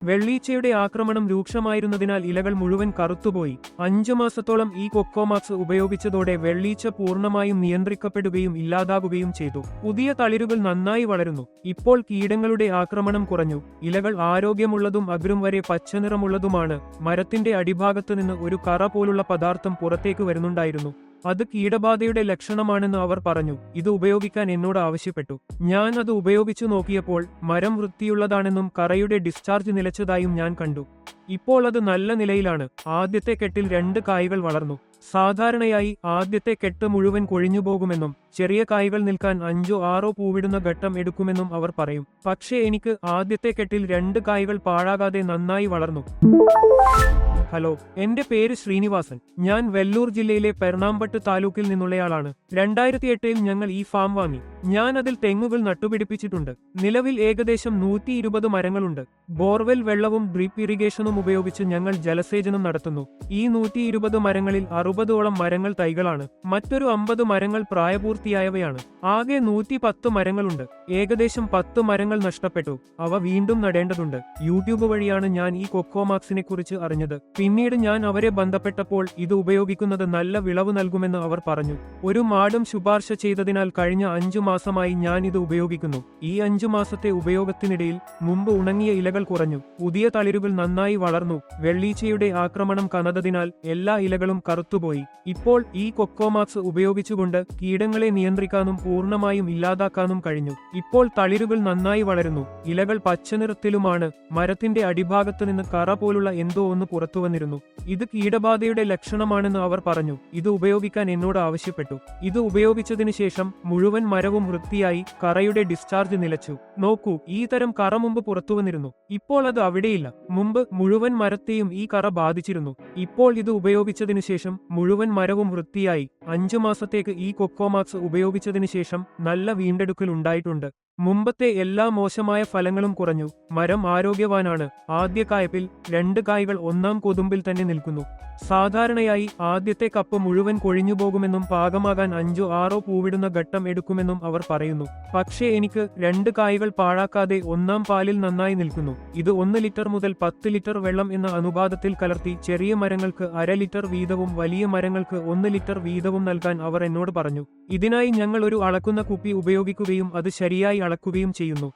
വെള്ളീച്ചയുടെ ആക്രമണം രൂക്ഷമായിരുന്നതിനാൽ ഇലകൾ മുഴുവൻ കറുത്തുപോയി. 5 മാസത്തോളം ഈ കൊക്കോമാക്സ് ഉപയോഗിച്ചതോടെ വെള്ളീച്ച പൂർണ്ണമായും നിയന്ത്രിക്കപ്പെടുകയും ഇല്ലാതാകുകയും ചെയ്തു. പുതിയ തളിരുകൾ നന്നായി വളരുന്നു. ഇപ്പോൾ കീടങ്ങളുടെ ആക്രമണം കുറഞ്ഞു. ഇലകൾ ആരോഗ്യമുള്ളതും അഗ്രം വരെ പച്ചനിറമുള്ളതുമാണ്. മരത്തിന്റെ അടിഭാഗത്ത് നിന്ന് ഒരു കറ പോലുള്ള പദാർത്ഥം പുറത്തേക്ക് വരുന്നുണ്ടായിരുന്നു. അത് കീടബാധയുടെ ലക്ഷണമാണെന്ന് അവർ പറഞ്ഞു. ഇത് ഉപയോഗിക്കാൻ എന്നോട് ആവശ്യപ്പെട്ടു. ഞാൻ അത് ഉപയോഗിച്ചു നോക്കിയപ്പോൾ മരം വൃത്തിയുള്ളതാണെന്നും കറയുടെ ഡിസ്ചാർജ് നിലച്ചതായും ഞാൻ കണ്ടു. ഇപ്പോൾ അത് നല്ല നിലയിലാണ്. ആദ്യത്തെ കെട്ടിൽ 2 കായ്കൾ വളർന്നു. സാധാരണയായി ആദ്യത്തെ കെട്ട് മുഴുവൻ കൊഴിഞ്ഞുപോകുമെന്നും ചെറിയ കായ്കൾ നിൽക്കാൻ 5-6 പൂവിടുന്ന ഘട്ടം എടുക്കുമെന്നും അവർ പറയും. പക്ഷേ എനിക്ക് ആദ്യത്തെ കെട്ടിൽ 2 കായ്കൾ പാഴാകാതെ നന്നായി വളർന്നു. ഹലോ, എന്റെ പേര് ശ്രീനിവാസൻ. ഞാൻ വെല്ലൂർ ജില്ലയിലെ പെർണാമ്പട്ട് താലൂക്കിൽ നിന്നുള്ളയാളാണ്. 2008-ൽ ഞങ്ങൾ ഈ ഫാം വാങ്ങി. ഞാൻ അതിൽ തെങ്ങുകൾ നട്ടുപിടിപ്പിച്ചിട്ടുണ്ട്. നിലവിൽ ഏകദേശം 120 മരങ്ങളുണ്ട്. ബോർവെൽ വെള്ളവും ഡ്രിപ്പ് ഇറിഗേഷനും ഉപയോഗിച്ച് ഞങ്ങൾ ജലസേചനം നടത്തുന്നു. ഈ 120 മരങ്ങളിൽ 60ഓളം മരങ്ങൾ തൈകളാണ്. മറ്റൊരു 50 മരങ്ങൾ പ്രായപൂർത്തിയായവയാണ്. ആകെ 110 മരങ്ങളുണ്ട്. ഏകദേശം 10 മരങ്ങൾ നഷ്ടപ്പെട്ടു. അവ വീണ്ടും നടേണ്ടതുണ്ട്. യൂട്യൂബ് വഴിയാണ് ഞാൻ ഈ കൊക്കോമാക്സിനെ കുറിച്ച് അറിഞ്ഞത്. പിന്നീട് ഞാൻ അവരെ ബന്ധപ്പെട്ടപ്പോൾ ഇത് ഉപയോഗിക്കുന്നത് നല്ല വിളവ് നൽകുമെന്ന് അവർ പറഞ്ഞു. ഒരു മാഡം ശുപാർശ ചെയ്തതിനാൽ കഴിഞ്ഞ 5 മാസമായി ഞാൻ ഇത് ഉപയോഗിക്കുന്നു. ഈ 5 മാസത്തെ ഉപയോഗത്തിനിടയിൽ മുമ്പ് ഉണങ്ങിയ ഇലകൾ കുറഞ്ഞു. പുതിയ തളിരുകൾ നന്നായി വളർന്നു. വെള്ളീച്ചയുടെ ആക്രമണം കനതതിനാൽ എല്ലാ ഇലകളും കറുത്തുപോയി. ഇപ്പോൾ ഈ കൊക്കോമാക്സ് ഉപയോഗിച്ചുകൊണ്ട് കീടങ്ങളെ നിയന്ത്രിക്കാനും പൂർണ്ണമായും ഇല്ലാതാക്കാനും കഴിഞ്ഞു. ഇപ്പോൾ തളിരുകൾ നന്നായി വളരുന്നു. ഇലകൾ പച്ചനിറത്തിലുമാണ്. മരത്തിന്റെ അടിഭാഗത്ത് നിന്ന് കറ പോലുള്ള എന്തോ ഒന്ന് പുറത്തുവന്നിരുന്നു. ഇത് കീടബാധയുടെ ലക്ഷണമാണെന്ന് അവർ പറഞ്ഞു. ഇത് ഉപയോഗിക്കാൻ എന്നോട് ആവശ്യപ്പെട്ടു. ഇത് ഉപയോഗിച്ചതിനു ശേഷം മുഴുവൻ മരവും വൃത്തിയായി. കറയുടെ ഡിസ്ചാർജ് നിലച്ചു. നോക്കൂ, ഈ തരം കറ മുമ്പ് പുറത്തുവന്നിരുന്നു. ഇപ്പോൾ അത് അവിടെയില്ല. മുമ്പ് മുഴുവൻ മരത്തെയും ഈ കറ ബാധിച്ചിരുന്നു. ഇപ്പോൾ ഇത് ഉപയോഗിച്ചതിനു ശേഷം മുഴുവൻ മരവും വൃത്തിയായി. 5 മാസത്തേക്ക് ഈ കൊക്കോമാക്സ് ഉപയോഗിച്ചതിനു ശേഷം നല്ല വീണ്ടെടുക്കൽ ഉണ്ടായിട്ടുണ്ട്. മുമ്പത്തെ എല്ലാ മോശമായ ഫലങ്ങളും കുറഞ്ഞു. മരം ആരോഗ്യവാനാണ്. ആദ്യ കായ്പിൽ 2 കായ്കൾ ഒന്നാം കൊതുമ്പിൽ തന്നെ നിൽക്കുന്നു. സാധാരണയായി ആദ്യത്തെ കപ്പ് മുഴുവൻ കൊഴിഞ്ഞുപോകുമെന്നും പാകമാകാൻ 5-6 പൂവിടുന്ന ഘട്ടം എടുക്കുമെന്നും അവർ പറയുന്നു. പക്ഷേ എനിക്ക് 2 കായ്കൾ പാഴാക്കാതെ ഒന്നാം പാലിൽ നന്നായി നിൽക്കുന്നു. ഇത് 1 ലിറ്റർ മുതൽ 10 ലിറ്റർ വെള്ളം എന്ന അനുപാതത്തിൽ കലർത്തി ചെറിയ മരങ്ങൾക്ക് 1/2 ലിറ്റർ വീതവും വലിയ മരങ്ങൾക്ക് 1 ലിറ്റർ വീതവും നൽകാൻ അവർ എന്നോട് പറഞ്ഞു. ഇതിനായി ഞങ്ങൾ ഒരു അളക്കുന്ന കുപ്പി ഉപയോഗിക്കുകയും അത് ശരിയായി അളക്കുകയും ചെയ്യുന്നു.